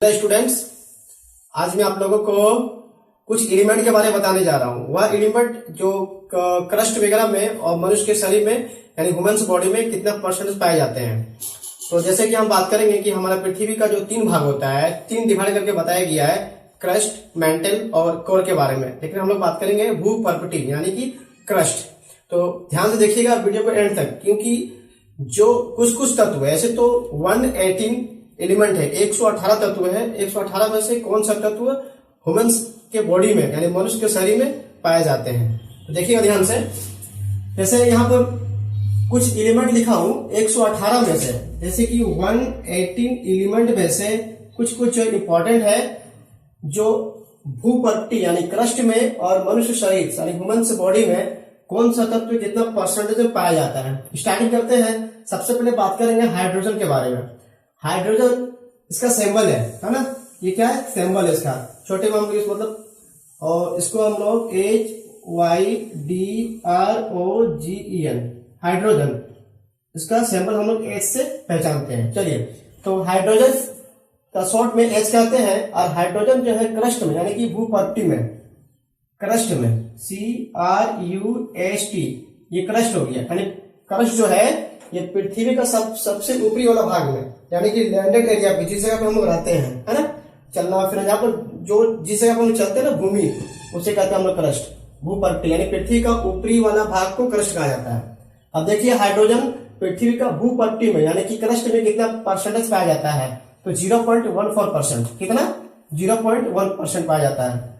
Students, आज मैं आप लोगों को कुछ एलिमेंट के बारे में बताने जा रहा हूँ। वह एलिमेंट जो क्रस्ट वगैरह में और मनुष्य के शरीर में यानी ह्यूमन्स बॉडी में कितना परसेंटेज पाए जाते हैं। तो जैसे कि हम बात करेंगे कि हमारा पृथ्वी का जो 3 भाग होता है, 3 डिवाइड करके बताया गया है, क्रस्ट, मेंटल और कोर के बारे में। लेकिन हम लोग बात करेंगे भूपर्पटी यानी कि क्रस्ट। तो ध्यान से देखिएगा वीडियो को एंड तक, क्योंकि जो कुछ तत्व है, ऐसे तो 118 एलिमेंट है, 118 तत्व है। 118 में से कौन सा तत्व ह्यूमंस के बॉडी में यानी मनुष्य के शरीर में पाए जाते हैं। तो देखिएगा ध्यान से। जैसे यहाँ पर कुछ एलिमेंट लिखा हूं 118 में से, जैसे कि 118 एलिमेंट में से कुछ जो इंपॉर्टेंट है, जो भूपट्टी यानी क्रस्ट में और मनुष्य शरीर यानी ह्यूमंस बॉडी में कौन सा तत्व कितना परसेंटेज में पाया जाता है। स्टार्टिंग करते हैं। सबसे पहले बात करेंगे हाइड्रोजन के बारे में। हाइड्रोजन इसका सिंबल है ना, ये क्या है, सिंबल है इसका, छोटे में हम मतलब, और इसको हम लोग HYDROGEN हाइड्रोजन, इसका सिंबल हम लोग H से पहचानते हैं। चलिए, तो हाइड्रोजन का शॉर्ट में H कहते हैं, और हाइड्रोजन जो है क्रस्ट में यानी कि भूपट्टी में, क्रस्ट में CRUST, ये क्रस्ट हो गया। यानी क्रस्ट जो है ये पृथ्वी का सबसे ऊपरी वाला भाग में यानी कि लैंडेड एरिया पे, जिस जगह पे हम लोग रहते हैं, है ना, चलना फिरना, जहाँ पर जो जिस जगह पे हम लोग चलते हैं ना, भूमि, उसे कहते हैं हम लोग क्रस्ट, भूपट्टी यानी पृथ्वी का ऊपरी वाला भाग को क्रस्ट कहा जाता है। अब देखिए हाइड्रोजन पृथ्वी का भूपट्टी में यानी कि क्रस्ट में कितना परसेंटेज पाया जाता है, तो 0.14%। कितना? 0.1% पाया जाता है।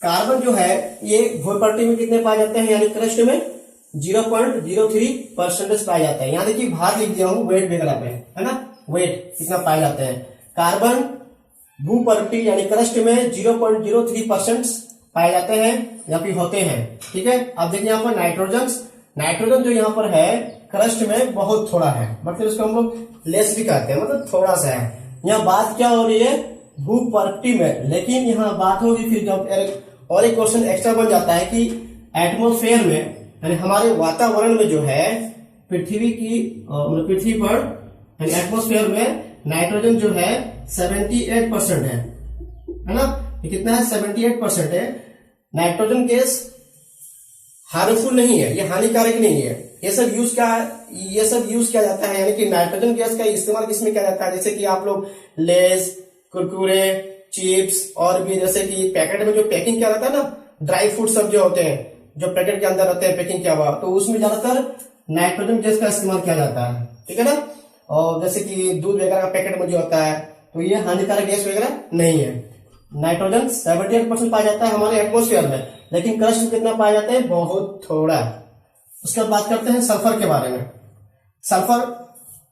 कार्बन जो है ये भूपट्टी में कितने पाए जाते हैं यानी क्रस्ट में 0.03% पाए जाते हैं। यहाँ देखिए भार लिख दिया हूं वेट वगैरह पे, है ना, वेट कितना पाए जाते हैं। कार्बन भूपट्टी यानी क्रस्ट में 0.03% पाए जाते हैं या फिर होते हैं। ठीक है। अब देखिए यहाँ पर नाइट्रोजन जो यहाँ पर है क्रस्ट में बहुत थोड़ा है, मतलब इसको हम लोग लेस भी कहते हैं, मतलब थोड़ा सा है। यहाँ बात क्या हो रही है, भूपट्टी में, लेकिन यहाँ बात होगी फिर जब और एक क्वेश्चन एक्स्ट्रा बन जाता है कि एटमॉस्फेयर में यानी हमारे वातावरण में जो है पृथ्वी पर एटमॉस्फेयर में नाइट्रोजन जो है 78% है ना। ये कितना है? 78% है। नाइट्रोजन गैस हार्मफुल नहीं है, ये हानिकारक नहीं है। ये सब यूज किया जाता है, यानी कि नाइट्रोजन गैस का इस्तेमाल किसमें किया जाता है, जैसे कि आप लोग लेस, कुरकुरे, चिप्स और भी जैसे कि पैकेट में जो पैकिंग किया जाता है ना, ड्राई फ्रूट सब जो होते हैं जो पैकेट के अंदर रहते हैं पैकिंग किया हुआ, तो उसमें ज्यादातर नाइट्रोजन गैस का इस्तेमाल किया जाता है। ठीक है ना। और जैसे कि दूध वगैरह का पैकेट में जो होता है, तो ये हानिकारक गैस वगैरह नहीं है। नाइट्रोजन 78% पाया जाता है हमारे एटमॉस्फेयर में, लेकिन क्रस्ट में कितना पाया जाता है? बहुत थोड़ा। उसके बाद बात करते हैं सल्फर के बारे में। सल्फर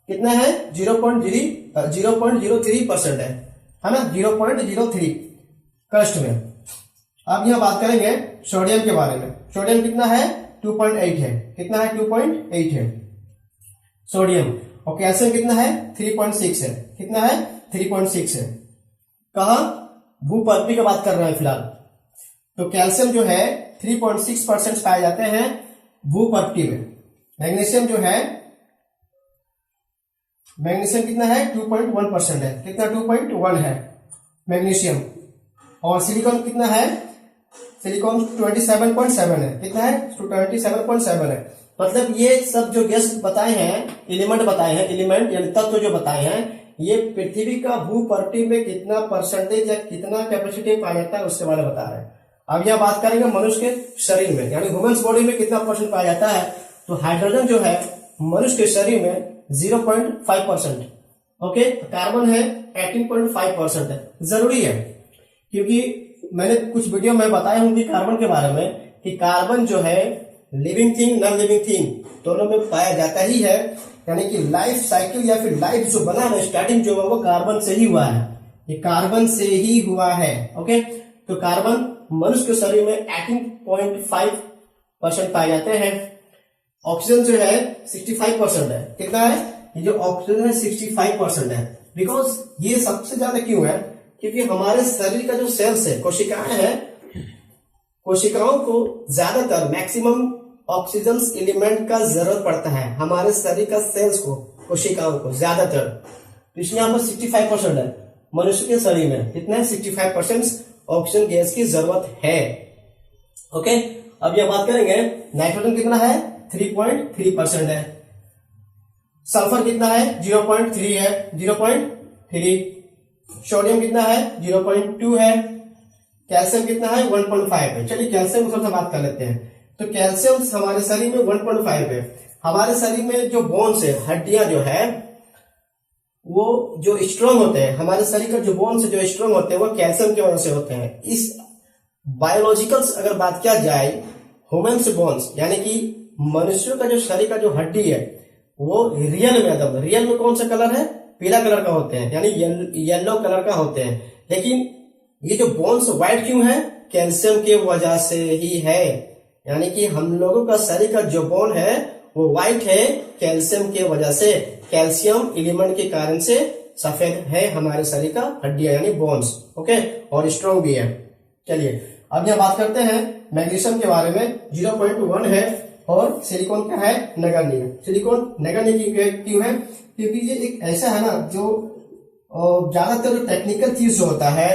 कितना है? 0.03% है ना, 0.03 क्रस्ट में। अब यहाँ बात करेंगे सोडियम के बारे में। सोडियम कितना है? 2.8 है। कितना है? 2.8 है सोडियम। और कैल्शियम कितना है? 3.6 है। कितना है? 3.6 है। कहा? भूपट्टी की बात कर रहे हैं फिलहाल। तो कैल्शियम जो है 3.6% पाए जाते हैं भूपट्टी में। मैग्नीशियम कितना है? 2.1% है। कितना? 2.1 है मैग्नीशियम। और सिलिकॉन कितना है? सिलिकॉन 27.7 है। कितना है? 27.7 है। मतलब ये सब जो गैस बताए हैं, एलिमेंट यानी तत्व जो बताए हैं, ये पृथ्वी का भूपट्टी में कितना परसेंटेज या कितना कैपेसिटी पाया जाता है उसके बारे में बता रहे हैं। अब यह बात करेंगे मनुष्य के शरीर में यानी ह्यूमन्स बॉडी में कितना परसेंट पाया जाता है। तो हाइड्रोजन जो है मनुष्य के शरीर में 0.5%। ओके। कार्बन है 18.5% है। जरूरी है, क्योंकि मैंने कुछ वीडियो में बताया हूं कि कार्बन के बारे में, कि कार्बन जो है living thing, non living thing दोनों में पाया जाता ही है। यानी कि लाइफ साइकिल या फिर लाइफ जो बना है, स्टार्टिंग जो है वो कार्बन से ही हुआ है, ये कार्बन से ही हुआ है। ओके। तो कार्बन मनुष्य के शरीर में 18.5% पाए जाते हैं। ऑक्सीजन जो है 65% है। कितना है? ये जो ऑक्सीजन है 65% है। बिकॉज ये सबसे ज्यादा क्यों है? क्योंकि हमारे शरीर का जो सेल्स है, कोशिकाएं हैं, कोशिकाओं को ज्यादातर मैक्सिमम ऑक्सीजन एलिमेंट का जरूरत पड़ता है हमारे शरीर का सेल्स को, कोशिकाओं को ज्यादातर। तो इसमें यहाँ पर 65% है। मनुष्य के शरीर में कितना है? 65% ऑक्सीजन गैस की जरूरत है। ओके, अब यह बात करेंगे नाइट्रोजन कितना है? 3.3% है। सल्फर कितना है? 0.3 है, 0.3। सोडियम कितना है? 0.2 है। कैल्शियम कितना है? 1.5 है। चलिए कैल्शियम थोड़ा सा बात कर लेते हैं। तो कैल्शियम हमारे शरीर में 1.5 है। हमारे शरीर में जो बोन्स है, हड्डियां जो है वो जो स्ट्रांग होते हैं, हमारे शरीर का जो बोन्स जो स्ट्रांग होते हैं वो कैल्शियम की वजह से होते हैं। इस बायोलॉजिकल्स अगर बात किया जाए, ह्यूमन्स बोन्स यानी कि मनुष्य का जो शरीर का जो हड्डी है वो रियल में एकदम रियल में कौन सा कलर है? पीला कलर का होते हैं, यानी येलो कलर का होते हैं। लेकिन ये जो बोन्स व्हाइट क्यों है? कैल्शियम की वजह से ही है। यानी कि हम लोगों का शरीर का जो बोन है वो व्हाइट है कैल्शियम की वजह से। कैल्शियम एलिमेंट के कारण से सफेद है हमारे शरीर का हड्डियां यानी बोन्स। ओके, और स्ट्रॉन्ग भी है। चलिए अब यह बात करते हैं मैग्नीशियम के बारे में। 0.1 है और सिलिकॉन क्या है? नगण्य। सिलिकॉन नगण्य क्यों है? क्योंकि ये एक ऐसा है ना जो ज्यादातर जो टेक्निकल चीज जो होता है,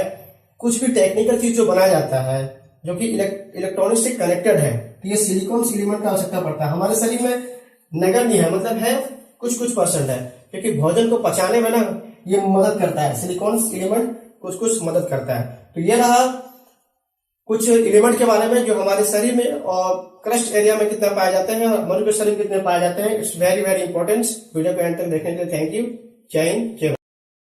कुछ भी टेक्निकल चीज जो बनाया जाता है जो कि इलेक्ट्रॉनिक से कनेक्टेड है, तो ये सिलिकॉन एलिमेंट का आवश्यकता पड़ता है। हमारे शरीर में नगण्य है, मतलब है कुछ परसेंट है, क्योंकि भोजन को पचाने में ना ये मदद करता है। सिलिकॉन एलिमेंट कुछ मदद करता है। तो ये रहा कुछ एलिमेंट के बारे में जो हमारे शरीर में और क्रस्ट एरिया में कितने पाए जाते हैं, मनुष्य के शरीर में कितने पाए जाते हैं। It's very very important. Video को एंड तक देखने के लिए थैंक यू। जय हिंद, जय भारत।